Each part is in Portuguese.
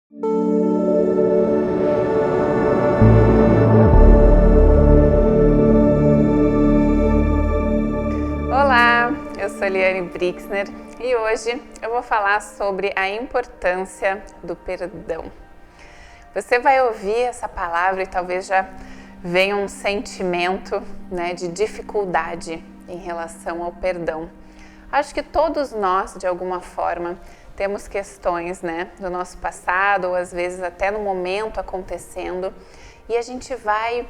Olá, eu sou Eliane Brixner e hoje eu vou falar sobre a importância do perdão. Você vai ouvir essa palavra e talvez já venha um sentimento, de dificuldade em relação ao perdão. Acho que todos nós, de alguma forma, temos questões, do nosso passado ou às vezes até no momento acontecendo e a gente vai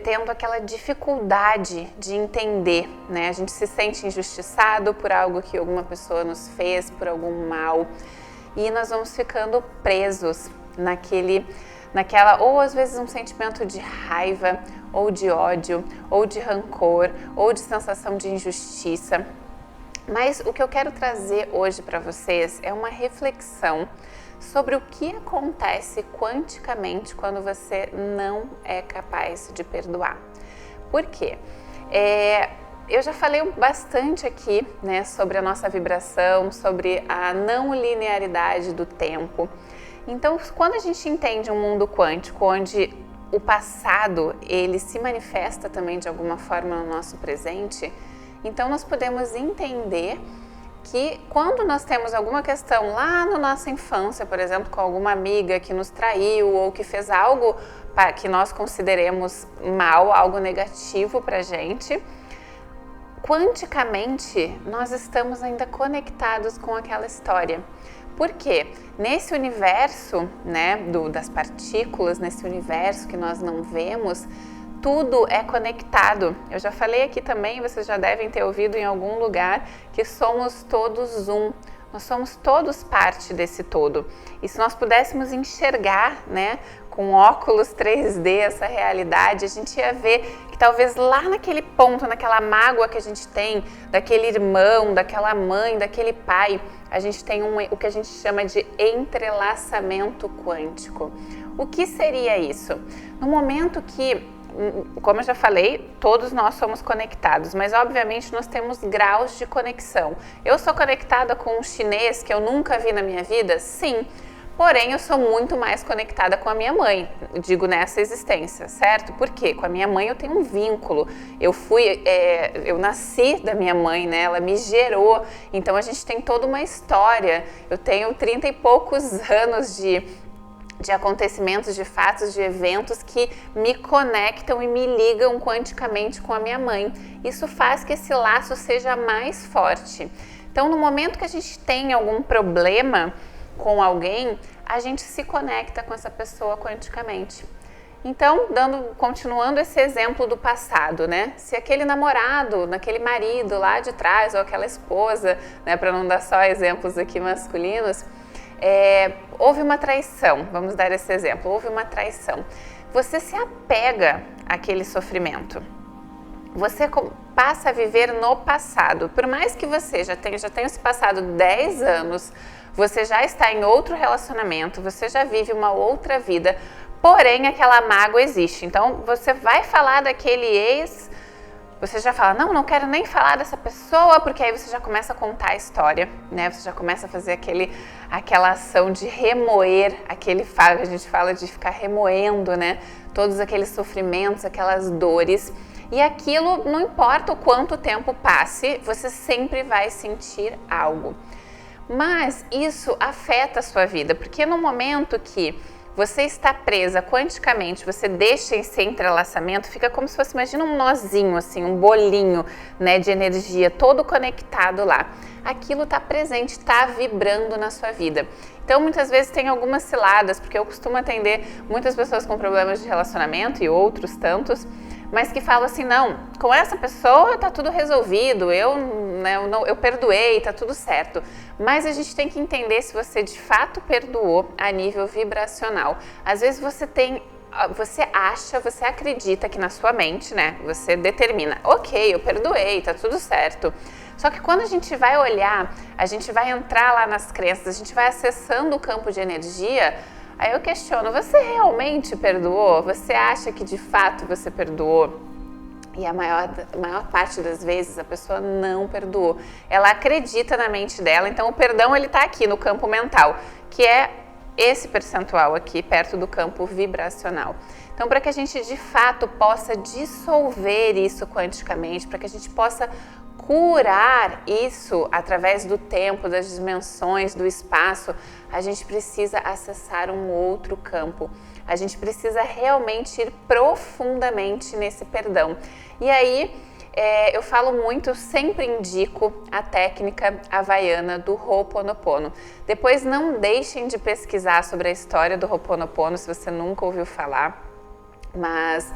tendo aquela dificuldade de entender, A gente se sente injustiçado por algo que alguma pessoa nos fez, por algum mal, e nós vamos ficando presos naquela, ou às vezes um sentimento de raiva, ou de ódio, ou de rancor, ou de sensação de injustiça. Mas o que eu quero trazer hoje para vocês é uma reflexão sobre o que acontece quanticamente quando você não é capaz de perdoar. Por quê? Eu já falei bastante aqui, sobre a nossa vibração, sobre a não linearidade do tempo. Então, quando a gente entende um mundo quântico, onde o passado ele se manifesta também de alguma forma no nosso presente, então nós podemos entender que quando nós temos alguma questão lá na nossa infância, por exemplo, com alguma amiga que nos traiu ou que fez algo que nós consideremos mal, algo negativo pra gente, quanticamente nós estamos ainda conectados com aquela história. Por quê? Nesse universo, das partículas, nesse universo que nós não vemos, tudo é conectado. Eu já falei aqui também, vocês já devem ter ouvido em algum lugar, que somos todos um. Nós somos todos parte desse todo. E se nós pudéssemos enxergar, com óculos 3D essa realidade, a gente ia ver que talvez lá naquele ponto, naquela mágoa que a gente tem, daquele irmão, daquela mãe, daquele pai, a gente tem o que a gente chama de entrelaçamento quântico. O que seria isso? No momento que, como eu já falei, todos nós somos conectados, mas obviamente nós temos graus de conexão. Eu sou conectada com um chinês que eu nunca vi na minha vida? Sim. Porém, eu sou muito mais conectada com a minha mãe, digo nessa existência, certo? Por quê? Com a minha mãe eu tenho um vínculo. Eu nasci da minha mãe, Ela me gerou. Então a gente tem toda uma história. Eu tenho 30 e poucos anos de acontecimentos, de fatos, de eventos que me conectam e me ligam quanticamente com a minha mãe. Isso faz que esse laço seja mais forte. Então, no momento que a gente tem algum problema com alguém, a gente se conecta com essa pessoa quanticamente. Então, continuando esse exemplo do passado, Se aquele namorado, aquele marido lá de trás, ou aquela esposa, para não dar só exemplos aqui masculinos, houve uma traição, vamos dar esse exemplo, houve uma traição. Você se apega àquele sofrimento. Você passa a viver no passado. Por mais que você já tenha se passado 10 anos, você já está em outro relacionamento, você já vive uma outra vida, porém aquela mágoa existe. Então você vai falar daquele ex, você já fala, não quero nem falar dessa pessoa, porque aí você já começa a contar a história, Você já começa a fazer aquela ação de remoer, que a gente fala de ficar remoendo, Todos aqueles sofrimentos, aquelas dores. E aquilo, não importa o quanto tempo passe, você sempre vai sentir algo. Mas isso afeta a sua vida, porque no momento que você está presa quanticamente, você deixa esse entrelaçamento, fica como se fosse, imagina um nozinho, assim, um bolinho, de energia, todo conectado lá. Aquilo está presente, está vibrando na sua vida. Então, muitas vezes tem algumas ciladas, porque eu costumo atender muitas pessoas com problemas de relacionamento e outros tantos, mas que falam assim, não, com essa pessoa tá tudo resolvido, eu perdoei, tá tudo certo. Mas a gente tem que entender se você de fato perdoou a nível vibracional. Às vezes você acredita que na sua mente, você determina, ok, eu perdoei, tá tudo certo. Só que quando a gente vai olhar, a gente vai entrar lá nas crenças, a gente vai acessando o campo de energia, aí eu questiono, você realmente perdoou? Você acha que de fato você perdoou? E a maior parte das vezes a pessoa não perdoou. Ela acredita na mente dela, então o perdão ele tá aqui no campo mental, que é esse percentual aqui perto do campo vibracional. Então, para que a gente de fato possa dissolver isso quanticamente, para que a gente possa curar isso através do tempo, das dimensões, do espaço, a gente precisa acessar um outro campo. A gente precisa realmente ir profundamente nesse perdão. E aí, eu falo muito, sempre indico a técnica havaiana do Ho'oponopono. Depois não deixem de pesquisar sobre a história do Ho'oponopono se você nunca ouviu falar, mas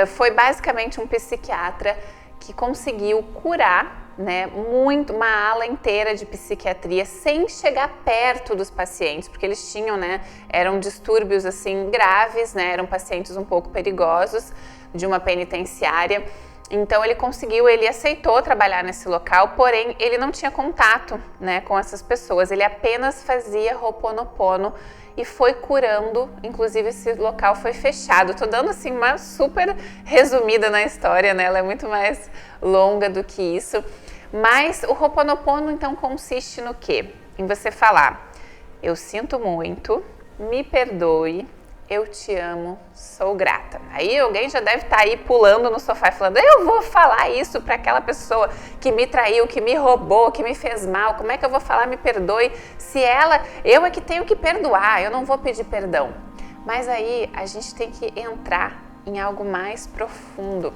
foi basicamente um psiquiatra que conseguiu curar, né, uma ala inteira de psiquiatria sem chegar perto dos pacientes, porque eles tinham, né, eram distúrbios assim graves, né, eram pacientes um pouco perigosos de uma penitenciária. Então ele aceitou trabalhar nesse local, porém ele não tinha contato, né, com essas pessoas, ele apenas fazia Ho'oponopono e foi curando, inclusive esse local foi fechado. Tô dando assim uma super resumida na história, né, ela é muito mais longa do que isso, mas o Ho'oponopono então consiste no quê? Em você falar, eu sinto muito, me perdoe, eu te amo, sou grata. Aí alguém já deve estar aí pulando no sofá e falando, eu vou falar isso para aquela pessoa que me traiu, que me roubou, que me fez mal, como é que eu vou falar me perdoe se eu é que tenho que perdoar, eu não vou pedir perdão. Mas aí a gente tem que entrar em algo mais profundo.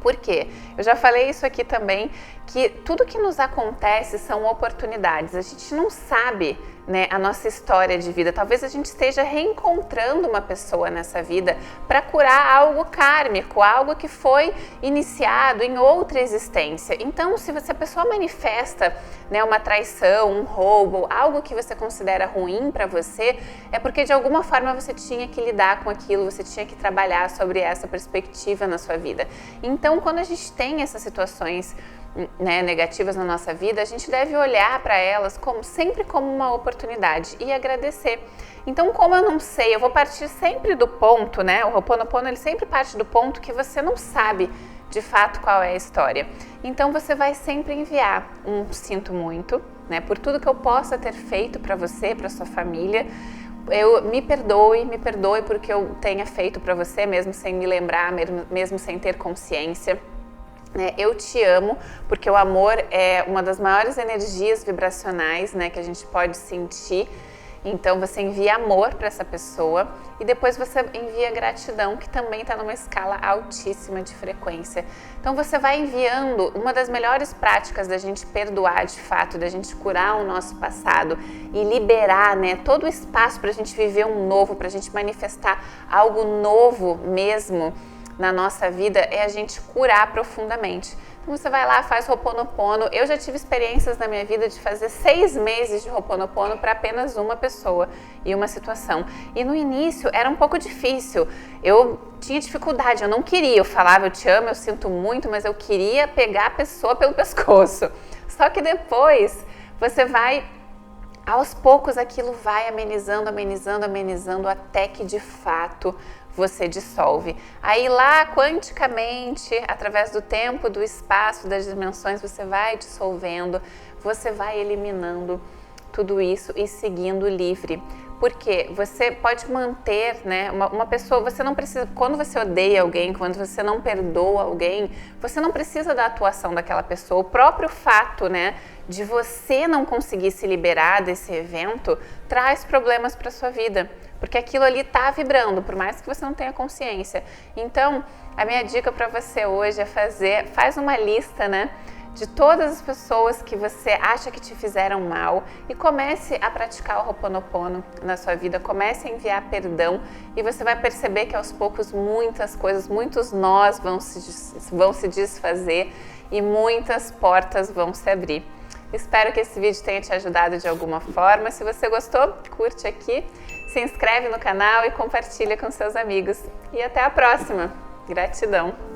Por quê? Eu já falei isso aqui também, que tudo que nos acontece são oportunidades. A gente não sabe, né, a nossa história de vida. Talvez a gente esteja reencontrando uma pessoa nessa vida para curar algo kármico, algo que foi iniciado em outra existência. Então, se a pessoa manifesta, né, uma traição, um roubo, algo que você considera ruim para você, é porque de alguma forma você tinha que lidar com aquilo, você tinha que trabalhar sobre essa perspectiva na sua vida. Então, quando a gente tem essas situações, né, negativas na nossa vida, a gente deve olhar para elas sempre como uma oportunidade e agradecer. Então, como eu não sei, eu vou partir sempre do ponto, né? O Ho'oponopono, ele sempre parte do ponto que você não sabe de fato qual é a história. Então, você vai sempre enviar um sinto muito, né, por tudo que eu possa ter feito para você, para sua família. Me perdoe porque eu tenha feito para você, mesmo sem me lembrar, mesmo sem ter consciência. Eu te amo, porque o amor é uma das maiores energias vibracionais, né, que a gente pode sentir. Então você envia amor para essa pessoa e depois você envia gratidão, que também está numa escala altíssima de frequência. Então você vai enviando. Uma das melhores práticas da gente perdoar de fato, da gente curar o nosso passado e liberar, né, todo o espaço para a gente viver um novo, para a gente manifestar algo novo mesmo na nossa vida, é a gente curar profundamente. Então você vai lá, faz Ho'oponopono. Eu já tive experiências na minha vida de fazer 6 meses de Ho'oponopono para apenas uma pessoa e uma situação. E no início era um pouco difícil, eu tinha dificuldade, eu não queria, eu falava eu te amo, eu sinto muito, mas eu queria pegar a pessoa pelo pescoço. Só que depois você vai, aos poucos aquilo vai amenizando, até que de fato você dissolve. Aí lá, quanticamente, através do tempo, do espaço, das dimensões, você vai dissolvendo, você vai eliminando tudo isso e seguindo livre. Porque você pode manter, né, uma pessoa, você não precisa, quando você odeia alguém, quando você não perdoa alguém, você não precisa da atuação daquela pessoa. O próprio fato, né, de você não conseguir se liberar desse evento traz problemas para sua vida, porque aquilo ali está vibrando, por mais que você não tenha consciência. Então, a minha dica para você hoje é faz uma lista, né, de todas as pessoas que você acha que te fizeram mal e comece a praticar o Ho'oponopono na sua vida, comece a enviar perdão e você vai perceber que aos poucos muitas coisas, muitos nós vão se desfazer e muitas portas vão se abrir. Espero que esse vídeo tenha te ajudado de alguma forma. Se você gostou, curte aqui, se inscreve no canal e compartilha com seus amigos. E até a próxima. Gratidão!